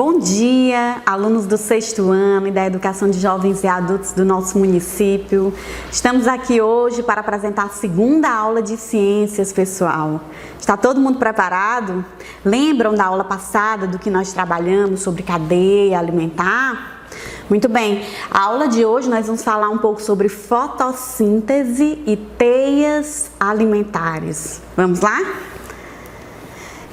Bom dia, alunos do 6º ano e da Educação de Jovens e Adultos do nosso município. Estamos aqui hoje para apresentar a segunda aula de ciências, pessoal. Está todo mundo preparado? Lembram da aula passada do que nós trabalhamos sobre cadeia alimentar? Muito bem, a aula de hoje nós vamos falar um pouco sobre fotossíntese e teias alimentares. Vamos lá?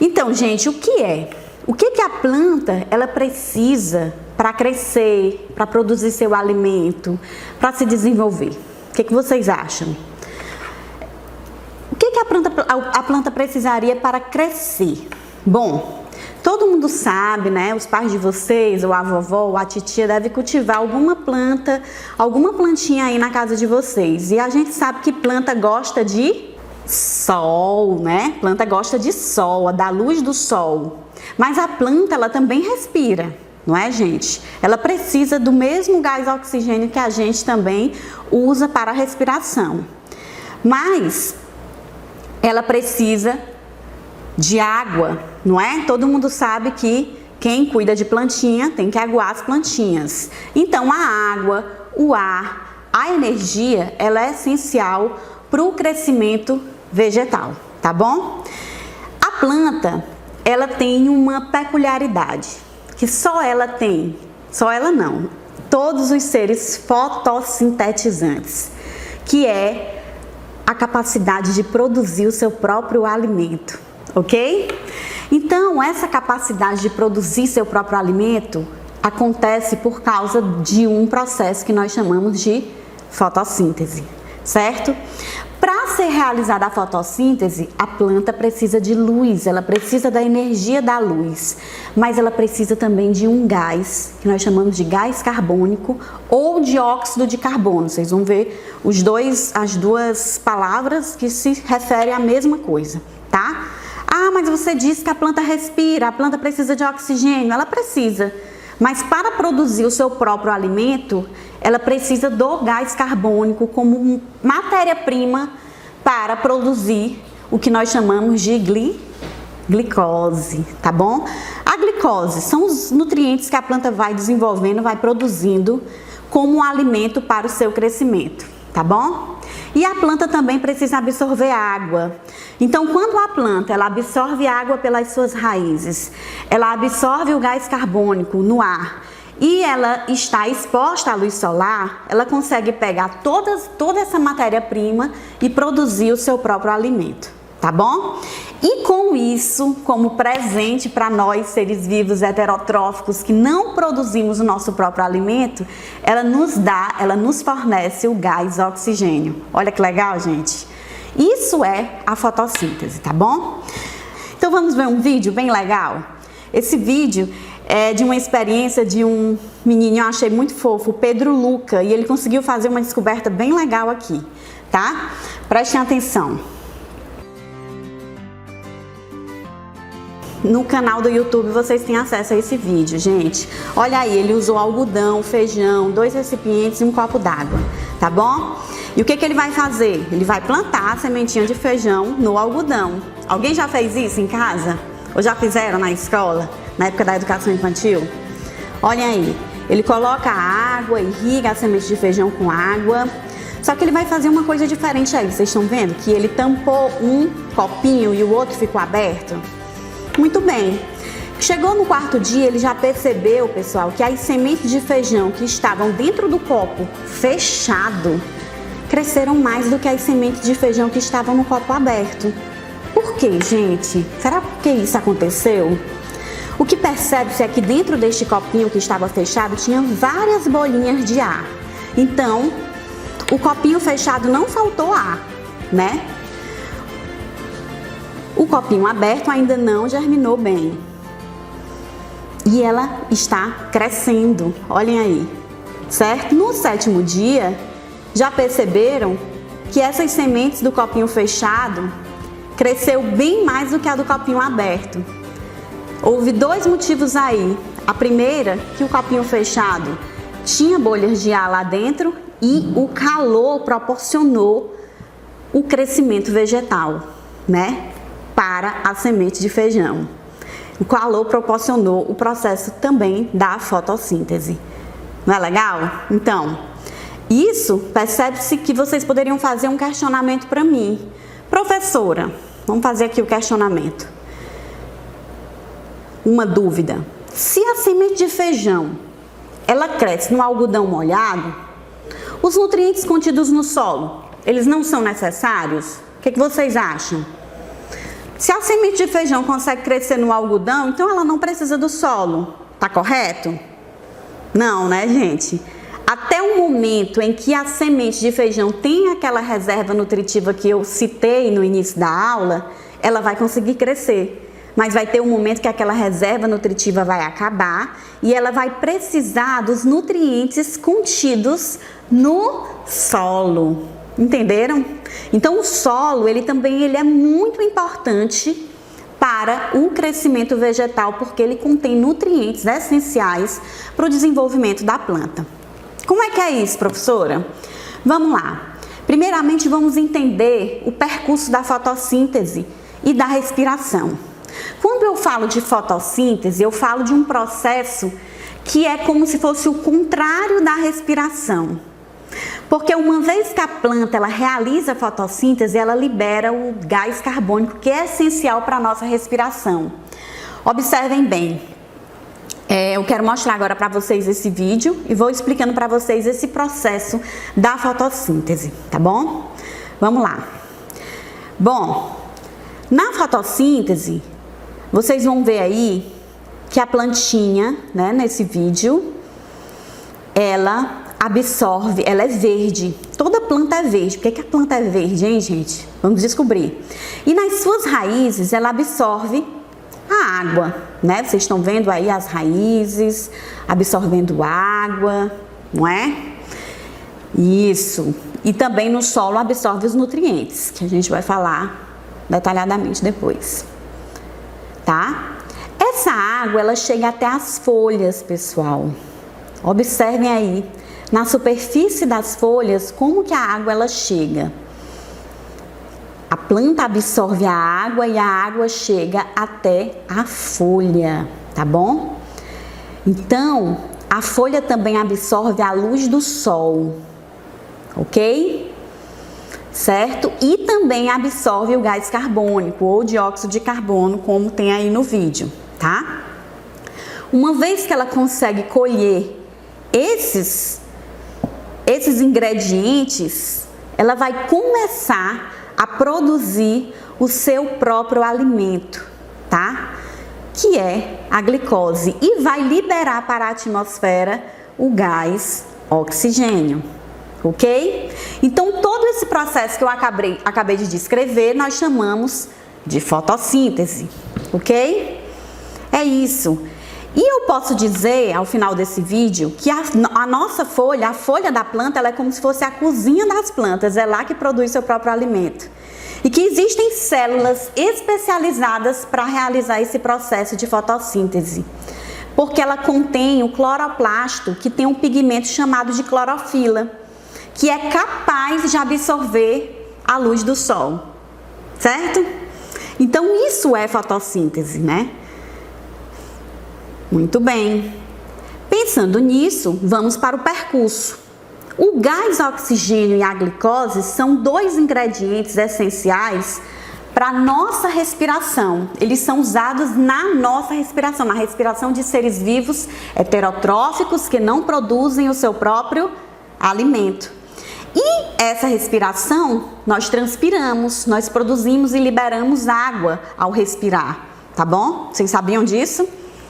Então, gente, o que é? O que a planta ela precisa para crescer, para produzir seu alimento, para se desenvolver? O que vocês acham? O que a planta precisaria para crescer? Bom, todo mundo sabe, né? Os pais de vocês, ou a vovó, ou a titia deve cultivar alguma planta, alguma plantinha aí na casa de vocês. E a gente sabe que planta gosta de sol, né? Planta gosta de sol, da luz do sol. Mas a planta, ela também respira, não é, gente? Ela precisa do mesmo gás oxigênio que a gente também usa para a respiração. Mas ela precisa de água, não é? Todo mundo sabe que quem cuida de plantinha tem que aguar as plantinhas. Então, a água, o ar, a energia, ela é essencial para o crescimento vegetal, tá bom? A planta, ela tem uma peculiaridade, que só ela tem, só ela não, todos os seres fotossintetizantes, que é a capacidade de produzir o seu próprio alimento, ok? Então, essa capacidade de produzir seu próprio alimento acontece por causa de um processo que nós chamamos de fotossíntese, certo? Para ser realizada a fotossíntese, a planta precisa de luz, ela precisa da energia da luz, mas ela precisa também de um gás, que nós chamamos de gás carbônico ou dióxido de carbono. Vocês vão ver as duas palavras que se referem à mesma coisa, tá? Ah, mas você disse que a planta respira, a planta precisa de oxigênio. Ela precisa, mas para produzir o seu próprio alimento, ela precisa do gás carbônico como matéria-prima para produzir o que nós chamamos de glicose, tá bom? A glicose são os nutrientes que a planta vai desenvolvendo, vai produzindo como alimento para o seu crescimento, tá bom? E a planta também precisa absorver água. Então, quando a planta ela absorve água pelas suas raízes, ela absorve o gás carbônico no ar e ela está exposta à luz solar, ela consegue pegar toda essa matéria-prima e produzir o seu próprio alimento, tá bom? E com isso, como presente para nós, seres vivos heterotróficos que não produzimos o nosso próprio alimento, ela nos fornece o gás oxigênio. Olha que legal, gente! Isso é a fotossíntese, tá bom? Então vamos ver um vídeo bem legal? Esse vídeo é de uma experiência de um menininho, eu achei muito fofo, o Pedro Luca, e ele conseguiu fazer uma descoberta bem legal aqui, tá? Prestem atenção. No canal do YouTube vocês têm acesso a esse vídeo, gente. Olha aí, ele usou algodão, feijão, 2 recipientes e um copo d'água, tá bom? E o que ele vai fazer? Ele vai plantar a sementinha de feijão no algodão. Alguém já fez isso em casa? Ou já fizeram na escola, na época da educação infantil? Olhem aí, ele coloca a água, irriga a semente de feijão com água. Só que ele vai fazer uma coisa diferente aí, vocês estão vendo? Que ele tampou um copinho e o outro ficou aberto? Muito bem. Chegou no 4º dia, ele já percebeu, pessoal, que as sementes de feijão que estavam dentro do copo fechado cresceram mais do que as sementes de feijão que estavam no copo aberto. Por quê, gente? Será que isso aconteceu? O que percebe-se é que dentro deste copinho que estava fechado tinha várias bolinhas de ar. Então, o copinho fechado não faltou ar, né? O copinho aberto ainda não germinou bem. E ela está crescendo, olhem aí, certo? No 7º dia, já perceberam que essas sementes do copinho fechado cresceu bem mais do que a do copinho aberto. Houve 2 motivos aí. A primeira, que o copinho fechado tinha bolhas de ar lá dentro e o calor proporcionou o crescimento vegetal, né? Para a semente de feijão. O calor proporcionou o processo também da fotossíntese. Não é legal? Então, isso percebe-se que vocês poderiam fazer um questionamento para mim. Professora, vamos fazer aqui o questionamento. Uma dúvida. Se a semente de feijão, ela cresce no algodão molhado, os nutrientes contidos no solo, eles não são necessários? O que vocês acham? Se a semente de feijão consegue crescer no algodão, então ela não precisa do solo. Tá correto? Não, né, gente? Até o momento em que a semente de feijão tem aquela reserva nutritiva que eu citei no início da aula, ela vai conseguir crescer. Mas vai ter um momento que aquela reserva nutritiva vai acabar e ela vai precisar dos nutrientes contidos no solo. Entenderam? Então o solo, ele é muito importante para o crescimento vegetal, porque ele contém nutrientes essenciais para o desenvolvimento da planta. Como é que é isso, professora? Vamos lá. Primeiramente, vamos entender o percurso da fotossíntese e da respiração. Quando eu falo de fotossíntese, eu falo de um processo que é como se fosse o contrário da respiração. Porque uma vez que a planta ela realiza a fotossíntese, ela libera o gás carbônico que é essencial para a nossa respiração. Observem bem, eu quero mostrar agora para vocês esse vídeo e vou explicando para vocês esse processo da fotossíntese, tá bom? Vamos lá. Bom, na fotossíntese, vocês vão ver aí que a plantinha, né, nesse vídeo, ela absorve, ela é verde. Toda planta é verde. Por que a planta é verde, hein, gente? Vamos descobrir. E nas suas raízes, ela absorve a água, né? Vocês estão vendo aí as raízes absorvendo água, não é? Isso. E também no solo absorve os nutrientes, que a gente vai falar detalhadamente depois. Tá? Essa água, ela chega até as folhas, pessoal. Observem aí, na superfície das folhas, como que a água ela chega. A planta absorve a água e a água chega até a folha, tá bom? Então, a folha também absorve a luz do sol, ok? Certo? E também absorve o gás carbônico ou dióxido de carbono, como tem aí no vídeo, tá? Uma vez que ela consegue colher esses ingredientes, ela vai começar a produzir o seu próprio alimento, tá? Que é a glicose, e vai liberar para a atmosfera o gás oxigênio, ok? Então, todo esse processo que eu acabei de descrever, nós chamamos de fotossíntese, ok? É isso. E eu posso dizer, ao final desse vídeo, que a nossa folha, a folha da planta, ela é como se fosse a cozinha das plantas, é lá que produz seu próprio alimento. E que existem células especializadas para realizar esse processo de fotossíntese. Porque ela contém o cloroplasto, que tem um pigmento chamado de clorofila, que é capaz de absorver a luz do sol, certo? Então, isso é fotossíntese, né? Muito bem. Pensando nisso, vamos para o percurso. O gás oxigênio e a glicose são dois ingredientes essenciais para a nossa respiração. Eles são usados na nossa respiração, na respiração de seres vivos heterotróficos que não produzem o seu próprio alimento. E essa respiração, nós transpiramos, nós produzimos e liberamos água ao respirar, tá bom? Vocês sabiam disso?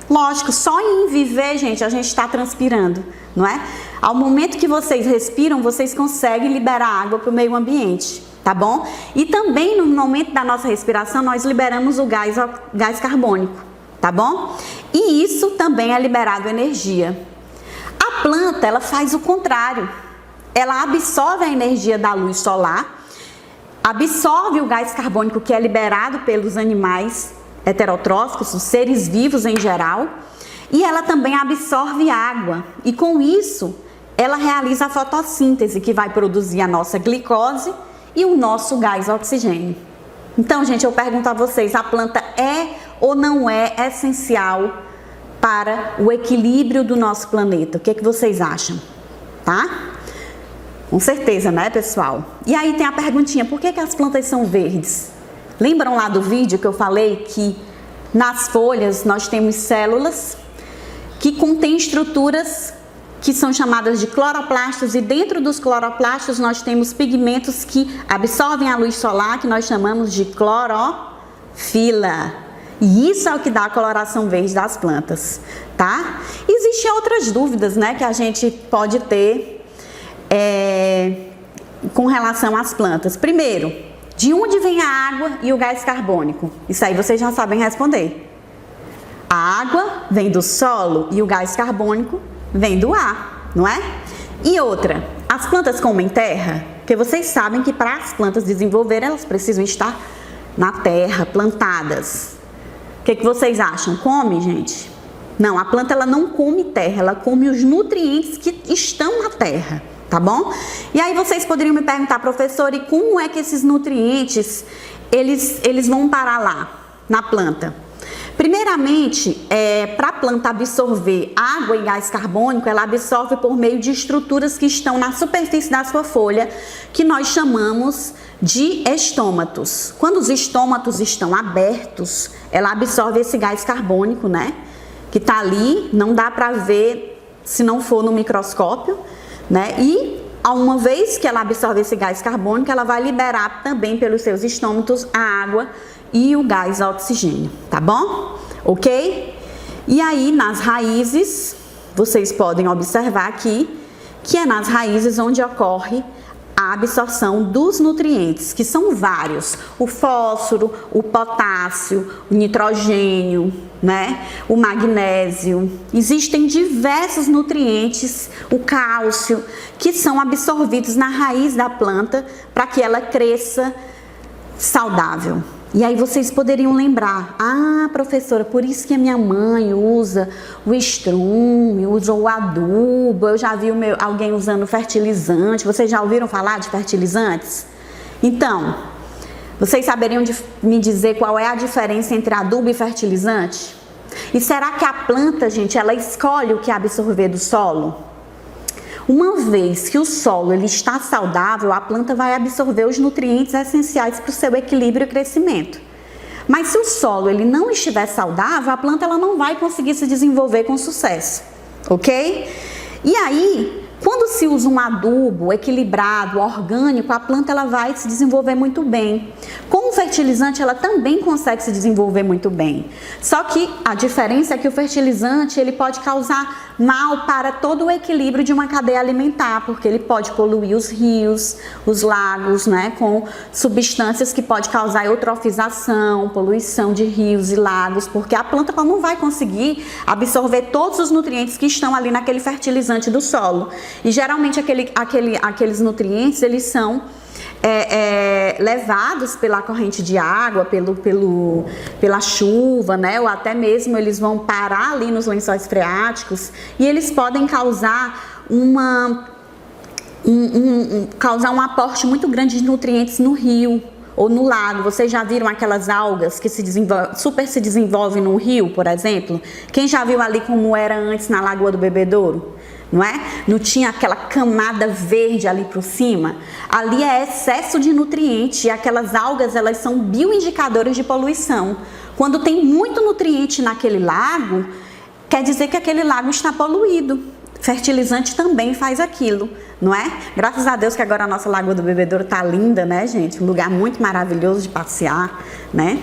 Lógico, só em viver, gente, a gente está transpirando, não é? Ao momento que vocês respiram, vocês conseguem liberar água para o meio ambiente, tá bom? E também no momento da nossa respiração, nós liberamos o gás carbônico, tá bom? E isso também é liberado energia. A planta, ela faz o contrário. Ela absorve a energia da luz solar, absorve o gás carbônico que é liberado pelos animais heterotróficos, os seres vivos em geral, e ela também absorve água, e com isso ela realiza a fotossíntese, que vai produzir a nossa glicose e o nosso gás oxigênio. Então, gente, eu pergunto a vocês, a planta é ou não é essencial para o equilíbrio do nosso planeta? O que é que vocês acham? Tá? Com certeza, né, pessoal? E aí tem a perguntinha, por que as plantas são verdes? Lembram lá do vídeo que eu falei que nas folhas nós temos células que contêm estruturas que são chamadas de cloroplastos, e dentro dos cloroplastos nós temos pigmentos que absorvem a luz solar, que nós chamamos de clorofila. E isso é o que dá a coloração verde das plantas, tá? Existem outras dúvidas, né, que a gente pode ter com relação às plantas. Primeiro, de onde vem a água e o gás carbônico? Isso aí vocês já sabem responder. A água vem do solo e o gás carbônico vem do ar, não é? E outra, as plantas comem terra? Porque vocês sabem que para as plantas desenvolverem, elas precisam estar na terra, plantadas. O que vocês acham? Come, gente? Não, a planta ela não come terra, ela come os nutrientes que estão na terra, tá bom? E aí vocês poderiam me perguntar, professor, e como é que esses nutrientes, eles vão parar lá, na planta? Primeiramente, para a planta absorver água e gás carbônico, ela absorve por meio de estruturas que estão na superfície da sua folha, que nós chamamos de estômatos. Quando os estômatos estão abertos, ela absorve esse gás carbônico, né? Que está ali, não dá para ver se não for no microscópio, né? E uma vez que ela absorve esse gás carbônico, ela vai liberar também pelos seus estômatos a água e o gás oxigênio, tá bom? Ok? E aí, nas raízes, vocês podem observar aqui que é nas raízes onde ocorre a absorção dos nutrientes, que são vários: o fósforo, o potássio, o nitrogênio, né? O magnésio. Existem diversos nutrientes, o cálcio, que são absorvidos na raiz da planta para que ela cresça saudável. E aí vocês poderiam lembrar, professora, por isso que a minha mãe usa o estrume, usa o adubo, eu já vi alguém usando fertilizante. Vocês já ouviram falar de fertilizantes? Então, vocês saberiam me dizer qual é a diferença entre adubo e fertilizante? E será que a planta, gente, ela escolhe o que absorver do solo? Uma vez que o solo ele está saudável, a planta vai absorver os nutrientes essenciais para o seu equilíbrio e crescimento. Mas se o solo ele não estiver saudável, a planta ela não vai conseguir se desenvolver com sucesso, ok? E aí, quando se usa um adubo equilibrado, orgânico, a planta ela vai se desenvolver muito bem. Com o fertilizante, ela também consegue se desenvolver muito bem. Só que a diferença é que o fertilizante ele pode causar mal para todo o equilíbrio de uma cadeia alimentar, porque ele pode poluir os rios, os lagos, né, com substâncias que pode causar eutrofização, poluição de rios e lagos, porque a planta ela não vai conseguir absorver todos os nutrientes que estão ali naquele fertilizante do solo. E geralmente aqueles nutrientes eles são levados pela corrente de água, pela chuva, né? Ou até mesmo eles vão parar ali nos lençóis freáticos e eles podem causar um aporte muito grande de nutrientes no rio ou no lago. Vocês já viram aquelas algas que se desenvolvem no rio, por exemplo? Quem já viu ali como era antes na Lagoa do Bebedouro? Não é? Não tinha aquela camada verde ali por cima? Ali é excesso de nutriente e aquelas algas elas são bioindicadores de poluição. Quando tem muito nutriente naquele lago, quer dizer que aquele lago está poluído. Fertilizante também faz aquilo, não é? Graças a Deus que agora a nossa Lagoa do Bebedouro tá linda, né, gente? Um lugar muito maravilhoso de passear, né?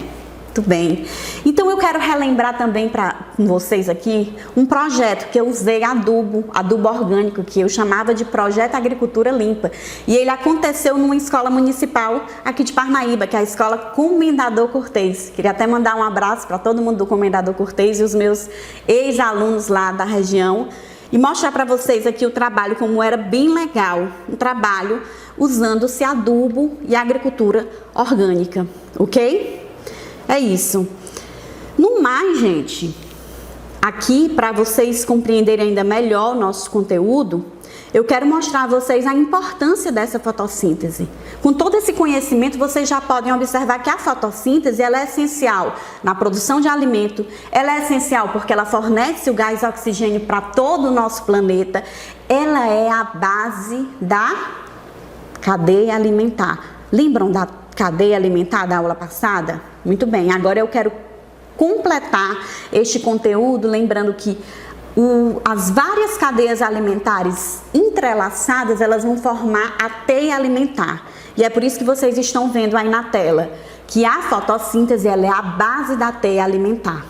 Muito bem. Então eu quero relembrar também com vocês aqui um projeto que eu usei adubo orgânico, que eu chamava de Projeto Agricultura Limpa. E ele aconteceu numa escola municipal aqui de Parnaíba, que é a Escola Comendador Cortês. Queria até mandar um abraço para todo mundo do Comendador Cortês e os meus ex-alunos lá da região. E mostrar para vocês aqui o trabalho, como era bem legal. Um trabalho usando-se adubo e agricultura orgânica, ok? É isso. No mais, gente, aqui para vocês compreenderem ainda melhor o nosso conteúdo, eu quero mostrar a vocês a importância dessa fotossíntese. Com todo esse conhecimento, vocês já podem observar que a fotossíntese ela é essencial na produção de alimento, ela é essencial porque ela fornece o gás oxigênio para todo o nosso planeta, ela é a base da cadeia alimentar. Lembram da cadeia alimentar da aula passada? Muito bem, agora eu quero completar este conteúdo lembrando que as várias cadeias alimentares entrelaçadas, elas vão formar a teia alimentar. E é por isso que vocês estão vendo aí na tela, que a fotossíntese ela é a base da teia alimentar.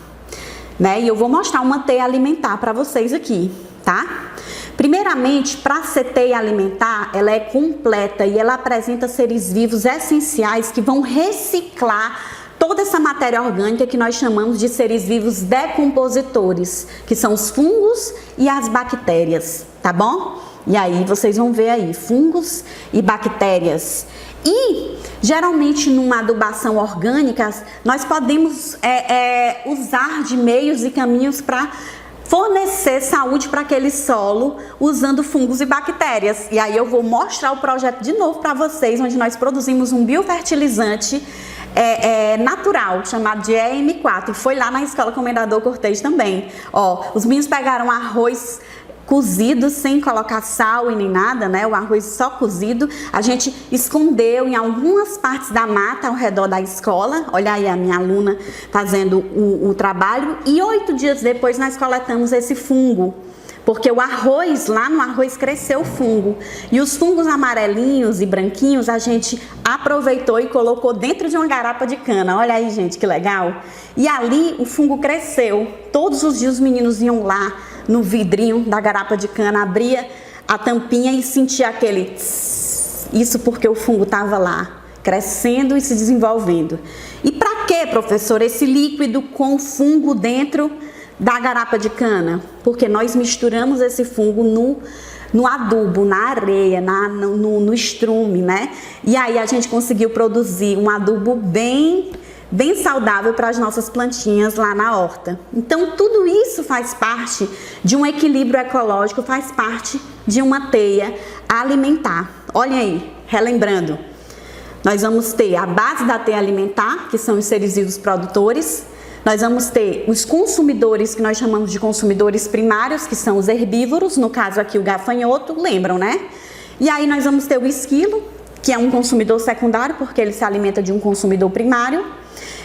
Né? E eu vou mostrar uma teia alimentar para vocês aqui, tá? Primeiramente, para ser teia alimentar, ela é completa e ela apresenta seres vivos essenciais que vão reciclar toda essa matéria orgânica que nós chamamos de seres vivos decompositores, que são os fungos e as bactérias, tá bom? E aí vocês vão ver aí, fungos e bactérias. E geralmente numa adubação orgânica, nós podemos usar de meios e caminhos para fornecer saúde para aquele solo usando fungos e bactérias. E aí eu vou mostrar o projeto de novo para vocês, onde nós produzimos um biofertilizante natural, chamado de EM4, e foi lá na Escola Comendador Cortês também. Ó, os meninos pegaram arroz cozido, sem colocar sal e nem nada, né? O arroz só cozido. A gente escondeu em algumas partes da mata ao redor da escola. Olha aí a minha aluna fazendo o trabalho. E 8 dias depois nós coletamos esse fungo. Porque o arroz, lá no arroz cresceu fungo. E os fungos amarelinhos e branquinhos a gente aproveitou e colocou dentro de uma garapa de cana. Olha aí, gente, que legal. E ali o fungo cresceu. Todos os dias os meninos iam lá no vidrinho da garapa de cana, abria a tampinha e sentia aquele tss. Isso porque o fungo estava lá, crescendo e se desenvolvendo. E para que, professor, esse líquido com fungo dentro da garapa de cana? Porque nós misturamos esse fungo no adubo, na areia, no estrume, né? E aí a gente conseguiu produzir um adubo bem saudável para as nossas plantinhas lá na horta. Então tudo isso faz parte de um equilíbrio ecológico, faz parte de uma teia alimentar. Olhem aí, relembrando, nós vamos ter a base da teia alimentar, que são os seres vivos produtores. Nós vamos ter os consumidores, que nós chamamos de consumidores primários, que são os herbívoros, no caso aqui o gafanhoto, lembram, né? E aí nós vamos ter o esquilo, que é um consumidor secundário, porque ele se alimenta de um consumidor primário.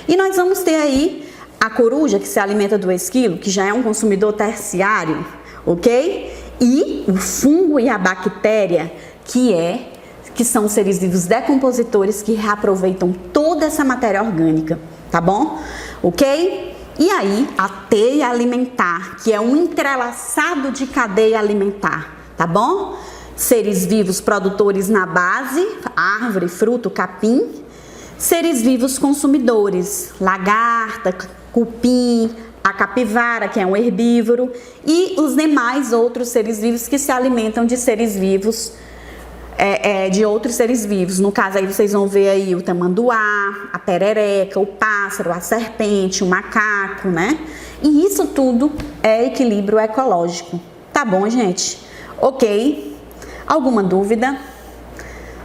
E nós vamos ter aí a coruja, que se alimenta do esquilo, que já é um consumidor terciário, ok? E o fungo e a bactéria, que são seres vivos decompositores que reaproveitam toda essa matéria orgânica, tá bom? Ok? E aí, a teia alimentar, que é um entrelaçado de cadeia alimentar, tá bom? Seres vivos produtores na base, árvore, fruto, capim. Seres vivos consumidores, lagarta, cupim, a capivara, que é um herbívoro, e os demais outros seres vivos que se alimentam de seres vivos, de outros seres vivos. No caso aí vocês vão ver aí o tamanduá, a perereca, o pássaro, a serpente, o macaco, né? E isso tudo é equilíbrio ecológico. Tá bom, gente? Ok? Alguma dúvida?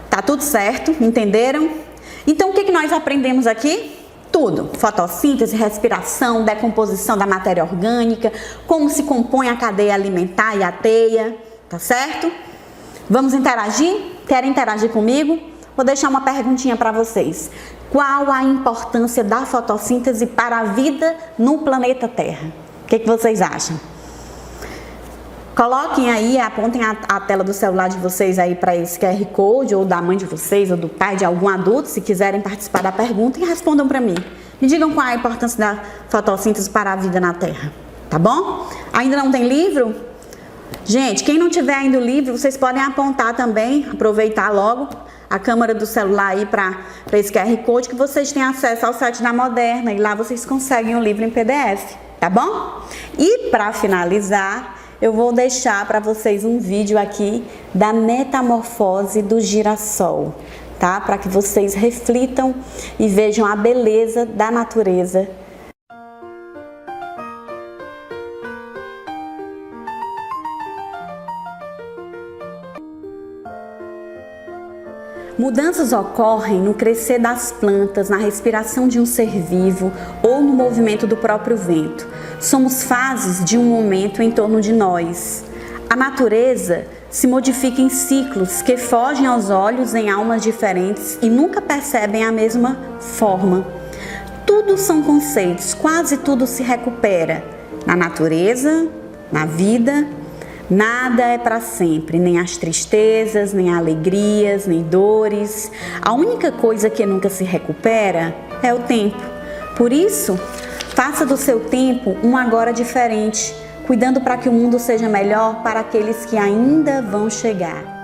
Tá tudo certo? Entenderam? Então, o que nós aprendemos aqui? Tudo. Fotossíntese, respiração, decomposição da matéria orgânica, como se compõe a cadeia alimentar e a teia, tá certo? Vamos interagir? Querem interagir comigo? Vou deixar uma perguntinha para vocês. Qual a importância da fotossíntese para a vida no planeta Terra? O que vocês acham? Coloquem aí, apontem a tela do celular de vocês aí para esse QR Code, ou da mãe de vocês, ou do pai, de algum adulto, se quiserem participar da pergunta, e respondam para mim. Me digam qual é a importância da fotossíntese para a vida na Terra, tá bom? Ainda não tem livro? Gente, quem não tiver ainda o livro, vocês podem apontar também, aproveitar logo a câmera do celular aí para esse QR Code, que vocês têm acesso ao site da Moderna, e lá vocês conseguem o livro em PDF, tá bom? E para finalizar, eu vou deixar para vocês um vídeo aqui da metamorfose do girassol, tá? Para que vocês reflitam e vejam a beleza da natureza. Mudanças ocorrem no crescer das plantas, na respiração de um ser vivo ou no movimento do próprio vento. Somos fases de um momento em torno de nós. A natureza se modifica em ciclos que fogem aos olhos em almas diferentes e nunca percebem a mesma forma. Tudo são conceitos, quase tudo se recupera. Na natureza, na vida, nada é para sempre, nem as tristezas, nem alegrias, nem dores. A única coisa que nunca se recupera é o tempo. Por isso, faça do seu tempo um agora diferente, cuidando para que o mundo seja melhor para aqueles que ainda vão chegar.